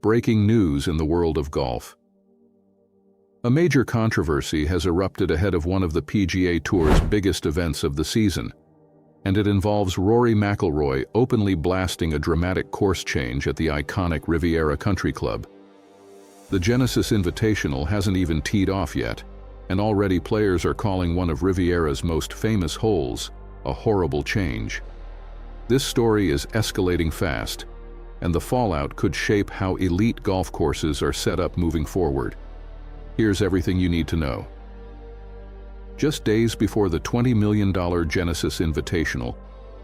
Breaking news in the world of golf. A major controversy has erupted ahead of one of the PGA Tour's biggest events of the season, and it involves Rory McIlroy openly blasting a dramatic course change at the iconic Riviera Country Club. The Genesis Invitational hasn't even teed off yet, and already players are calling one of Riviera's most famous holes a horrible change. This story is escalating fast, and the fallout could shape how elite golf courses are set up moving forward. Here's everything you need to know. Just days before the $20 million Genesis Invitational,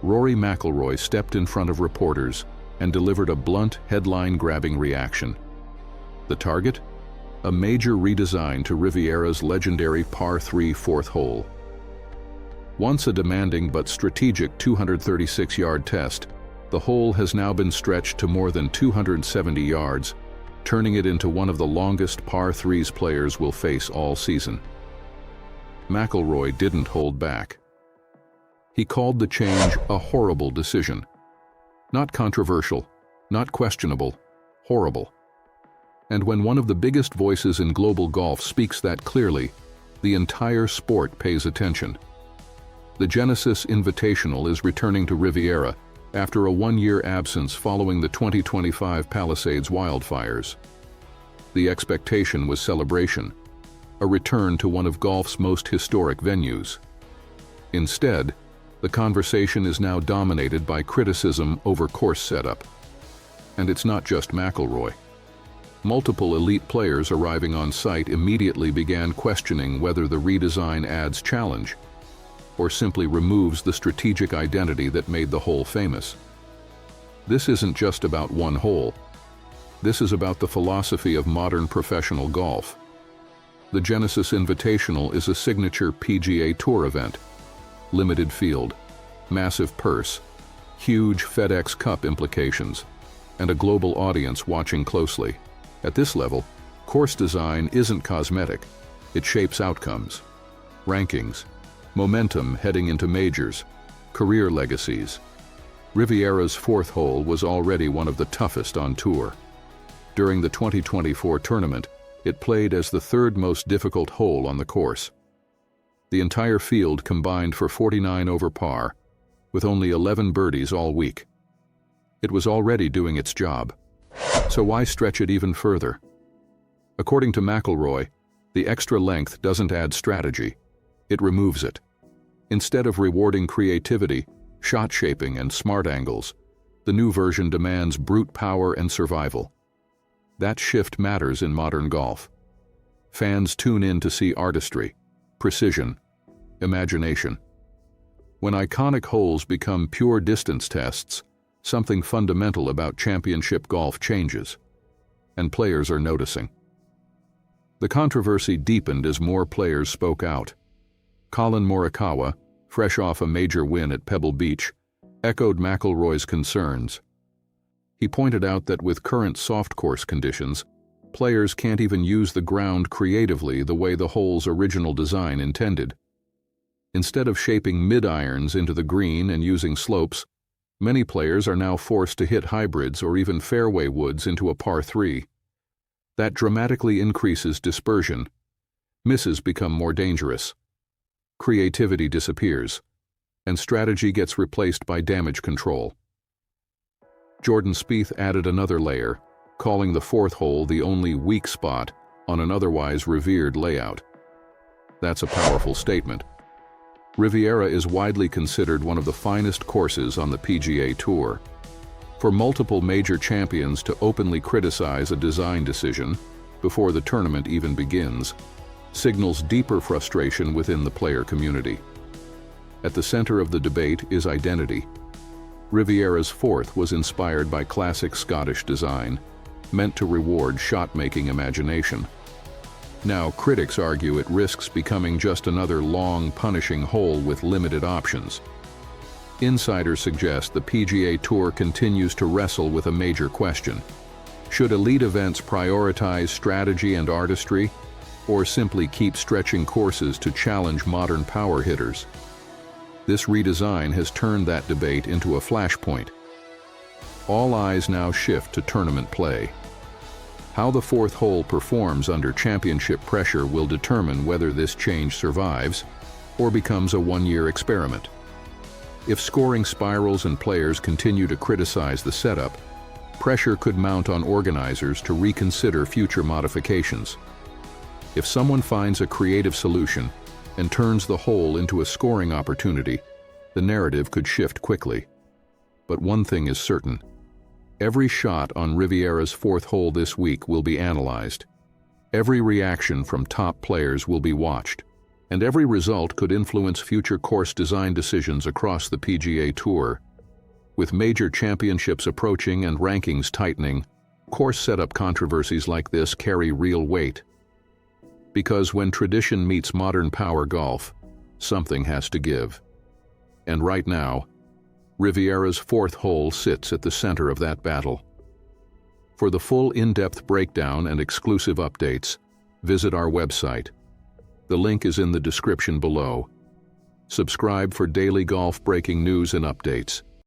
Rory McIlroy stepped in front of reporters and delivered a blunt, headline-grabbing reaction. The target? A major redesign to Riviera's legendary par 3 fourth hole. Once a demanding but strategic 236-yard test, the hole has now been stretched to more than 270 yards, turning it into one of the longest par 3s players will face all season. McIlroy didn't hold back. He called the change a horrible decision. Not controversial, not questionable, horrible. And when one of the biggest voices in global golf speaks that clearly, the entire sport pays attention. The Genesis Invitational is returning to Riviera after a one-year absence following the 2025 Palisades wildfires. The expectation was celebration, a return to one of golf's most historic venues. Instead, the conversation is now dominated by criticism over course setup. And it's not just McIlroy. Multiple elite players arriving on site immediately began questioning whether the redesign adds challenge or simply removes the strategic identity that made the hole famous. This isn't just about one hole. This is about the philosophy of modern professional golf. The Genesis Invitational is a signature PGA Tour event. Limited field, massive purse, huge FedEx Cup implications, and a global audience watching closely. At this level, course design isn't cosmetic. It shapes outcomes, rankings, momentum heading into majors, career legacies. Riviera's fourth hole was already one of the toughest on tour. During the 2024 tournament, it played as the third most difficult hole on the course. The entire field combined for 49 over par, with only 11 birdies all week. It was already doing its job. So why stretch it even further? According to McIlroy, the extra length doesn't add strategy, it removes it. Instead of rewarding creativity, shot shaping, and smart angles, the new version demands brute power and survival. That shift matters in modern golf. Fans tune in to see artistry, precision, imagination. When iconic holes become pure distance tests, something fundamental about championship golf changes, and players are noticing. The controversy deepened as more players spoke out. Collin Morikawa, fresh off a major win at Pebble Beach, echoed McIlroy's concerns. He pointed out that with current soft course conditions, players can't even use the ground creatively the way the hole's original design intended. Instead of shaping mid-irons into the green and using slopes, many players are now forced to hit hybrids or even fairway woods into a par 3. That dramatically increases dispersion. Misses become more dangerous. Creativity disappears, and strategy gets replaced by damage control. Jordan Spieth added another layer, calling the fourth hole the only weak spot on an otherwise revered layout. That's a powerful statement. Riviera is widely considered one of the finest courses on the PGA Tour. For multiple major champions to openly criticize a design decision before the tournament even begins signals deeper frustration within the player community. At the center of the debate is identity. Riviera's fourth was inspired by classic Scottish design, meant to reward shot-making imagination. Now, critics argue it risks becoming just another long, punishing hole with limited options. Insiders suggest the PGA Tour continues to wrestle with a major question. Should elite events prioritize strategy and artistry, or simply keep stretching courses to challenge modern power hitters? This redesign has turned that debate into a flashpoint. All eyes now shift to tournament play. How the fourth hole performs under championship pressure will determine whether this change survives or becomes a one-year experiment. If scoring spirals and players continue to criticize the setup, pressure could mount on organizers to reconsider future modifications. If someone finds a creative solution and turns the hole into a scoring opportunity, the narrative could shift quickly. But one thing is certain. Every shot on Riviera's fourth hole this week will be analyzed. Every reaction from top players will be watched, and every result could influence future course design decisions across the PGA Tour. With major championships approaching and rankings tightening, course setup controversies like this carry real weight. Because when tradition meets modern power golf, something has to give. And right now, Riviera's fourth hole sits at the center of that battle. For the full in-depth breakdown and exclusive updates, visit our website. The link is in the description below. Subscribe for daily golf breaking news and updates.